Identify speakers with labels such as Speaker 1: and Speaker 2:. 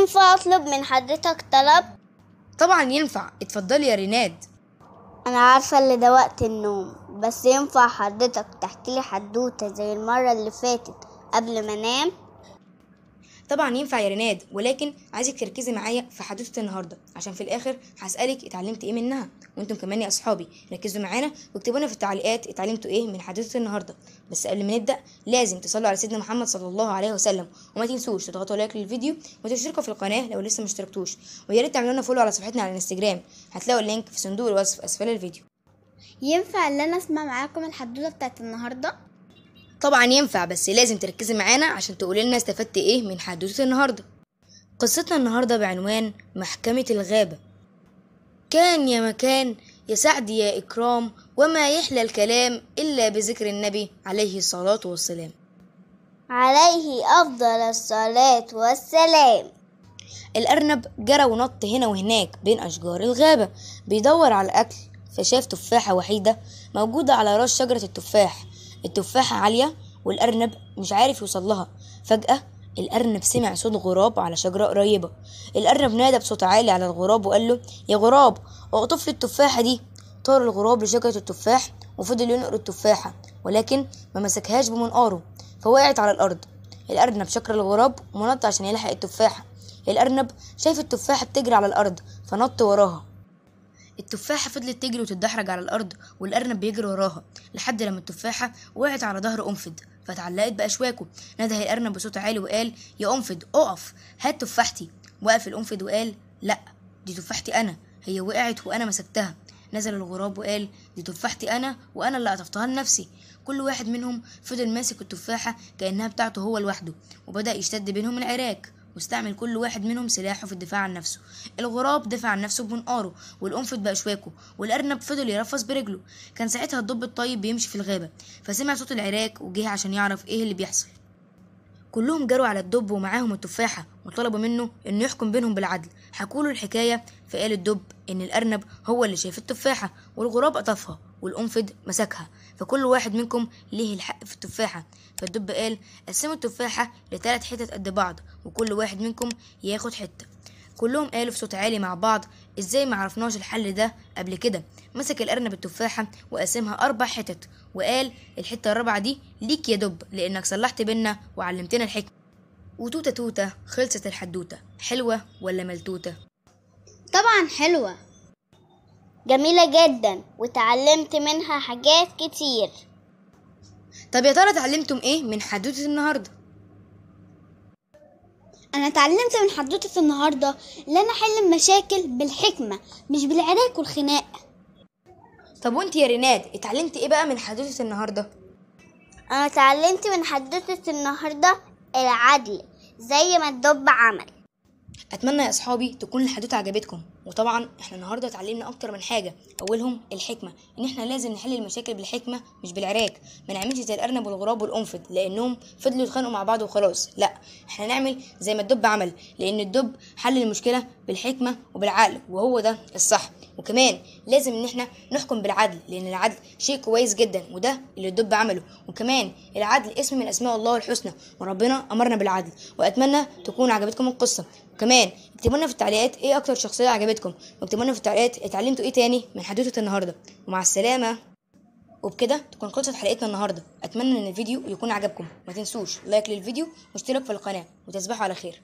Speaker 1: ينفع اطلب من حضرتك طلب؟
Speaker 2: طبعا ينفع، اتفضلي يا ريناد.
Speaker 1: انا عارفة ان ده وقت النوم، بس ينفع حضرتك تحكيلي حدوتة زي المرة اللي فاتت قبل ما انام؟
Speaker 2: طبعا ينفع يا ريناد، ولكن عايزك تركزي معايا في حدوته النهارده، عشان في الاخر هسالك اتعلمت ايه منها. وانتم كمان يا اصحابي ركزوا معانا واكتبوا لنا في التعليقات اتعلمتوا ايه من حدوته النهارده. بس قبل ما نبدا لازم تصلوا على سيدنا محمد صلى الله عليه وسلم، وما تنسوش تضغطوا لايك للفيديو وتشتركوا في القناه لو لسه ما اشتركتوش، ويا ريت تعملوا لنا فولو على صفحتنا على الانستجرام، هتلاقوا اللينك في صندوق الوصف اسفل الفيديو.
Speaker 1: ينفع ان انا اسمع معاكم الحدوتة بتاعت النهاردة؟
Speaker 2: طبعا ينفع، بس لازم تركزي معانا عشان تقولي لنا استفدت ايه من حدوته النهارده. قصتنا النهارده بعنوان محكمة الغابة. كان يا مكان، يا سعد يا إكرام، وما يحلى الكلام إلا بذكر النبي عليه الصلاة والسلام.
Speaker 1: عليه افضل الصلاة والسلام.
Speaker 2: الأرنب جرى ونط هنا وهناك بين أشجار الغابة بيدور على الأكل، فشاف تفاحة وحيدة موجودة على راس شجرة التفاح. التفاحة عالية والأرنب مش عارف يوصل لها. فجأة الأرنب سمع صوت غراب على شجرة قريبة. الأرنب نادى بصوت عالي على الغراب وقال له: يا غراب، اقطف لي التفاحة دي. طار الغراب لشجرة التفاح وفضل ينقر التفاحة، ولكن ما مسكهاش بمنقاره فوقعت على الأرض. الأرنب شكر الغراب ونط عشان يلحق التفاحة. الأرنب شايف التفاحة بتجري على الأرض فنط وراها. التفاحة فضلت تجري وتتدحرج على الأرض والأرنب بيجري وراها لحد لما التفاحة وقعت على ظهر أنفد فتعلقت بأشواكه. نده الأرنب بصوت عالي وقال: يا أنفد أقف، هات تفاحتي. وقف الأنفد وقال: لأ، دي تفاحتي أنا، هي وقعت وأنا مسكتها. نزل الغراب وقال: دي تفاحتي أنا وأنا اللي قطفتها لنفسي. كل واحد منهم فضل ماسك التفاحة كأنها بتاعته هو لوحده، وبدأ يشتد بينهم العراك، واستعمل كل واحد منهم سلاحه في الدفاع عن نفسه. الغراب دفع عن نفسه بمنقاره، والقنفذ بأشواكه، والأرنب فضل يرفس برجله. كان ساعتها الدب الطيب بيمشي في الغابة فسمع صوت العراك وجه عشان يعرف ايه اللي بيحصل. كلهم جروا على الدب ومعاهم التفاحة وطلبوا منه انه يحكم بينهم بالعدل. حكوا له الحكاية فقال الدب ان الأرنب هو اللي شاف التفاحة والغراب قطفها والقنفذ مسكها، فكل واحد منكم ليه الحق في التفاحة. فالدب قال: قسموا التفاحة ل3 حتت قد بعض وكل واحد منكم ياخد حتة. كلهم قالوا في صوت عالي مع بعض: ازاي ما عرفناش الحل ده قبل كده؟ مسك الأرنب التفاحة وقسمها 4 حتت وقال: الحتة الرابعة دي ليك يا دب لأنك صلحت بينا وعلمتنا الحكمة. وتوتة توتة خلصت الحدوتة. حلوة ولا ملتوتة؟
Speaker 1: طبعا حلوة، جميلة جدا وتعلمت منها حاجات كتير.
Speaker 2: طب يا ترى اتعلمتم ايه من حدوتة النهاردة؟
Speaker 1: انا اتعلمت من حدوتة النهاردة ان انا احل المشاكل بالحكمة مش بالعراك والخناق.
Speaker 2: طب وانت يا ريناد اتعلمت ايه بقى من حدوتة النهاردة؟
Speaker 1: انا اتعلمت من حدوتة النهاردة العدل زي ما الدب عمل.
Speaker 2: اتمنى يا اصحابي تكون الحدوته عجبتكم. وطبعا احنا النهارده اتعلمنا اكتر من حاجه، اولهم الحكمه، ان احنا لازم نحل المشاكل بالحكمه مش بالعراك. ما نعملش زي الارنب والغراب والقنفذ لانهم فضلوا يتخانقوا مع بعض وخلاص، لا، احنا نعمل زي ما الدب عمل، لان الدب حل المشكله بالحكمه وبالعقل وهو ده الصح. وكمان لازم ان احنا نحكم بالعدل لان العدل شيء كويس جدا وده اللي الدب عمله. وكمان العدل اسم من اسماء الله الحسنى وربنا امرنا بالعدل. واتمنى تكون عجبتكم القصه. وكمان اكتبوا لنا في التعليقات ايه اكتر شخصيه عجبتكم، واكتبوا لنا في التعليقات اتعلمتوا ايه تاني من حدوته النهارده. ومع السلامه. وبكده تكون خلصت حلقتنا النهارده. اتمنى ان الفيديو يكون عجبكم. ما تنسوش لايك للفيديو واشتراك في القناه وتصبحوا على خير.